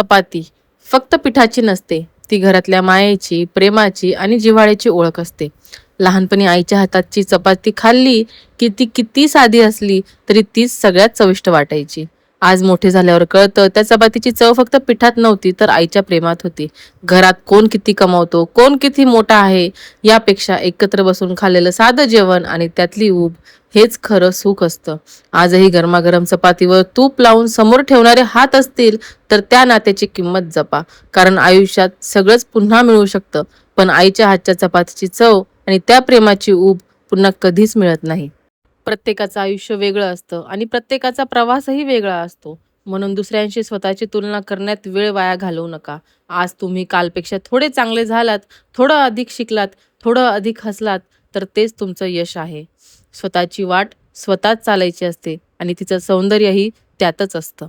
चपाती फक्त पिठाची नसते, ती घरातल्या मायेची, प्रेमाची आणि जिव्हाळ्याची ओळख असते. लहानपणी आईच्या हाताची चपाती खाल्ली की ती किती साधी असली तरी तीच सगळ्यात चविष्ट वाटायची. आज मोठे झाल्यावर कळतं त्या चपातीची चव फक्त पिठात नव्हती तर आईच्या प्रेमात होती. घरात कोण किती कमवतो, कोण किती मोठा आहे यापेक्षा एकत्र बसून खाल्लेलं साधं जेवण आणि त्यातली ऊब हेच खरं सुख असतं. आजही गरमागरम चपातीवर तूप लावून समोर ठेवणारे हात असतील तर त्या नात्याची किंमत जपा. कारण आयुष्यात सगळंच पुन्हा मिळू शकतं, पण आईच्या हातच्या चपातीची चव आणि त्या प्रेमाची ऊब पुन्हा कधीच मिळत नाही. प्रत्येकाचं आयुष्य वेगळं असतं आणि प्रत्येकाचा प्रवासही वेगळा असतो. म्हणून दुसऱ्यांशी स्वतःची तुलना करण्यात वेळ वाया घालवू नका. आज तुम्ही कालपेक्षा थोडे चांगले झालात, थोडं अधिक शिकलात, थोडं अधिक हसलात तर तेच तुमचं यश आहे. स्वतःची वाट स्वतःच चालायची असते आणि तिचं सौंदर्यही त्यातच असतं.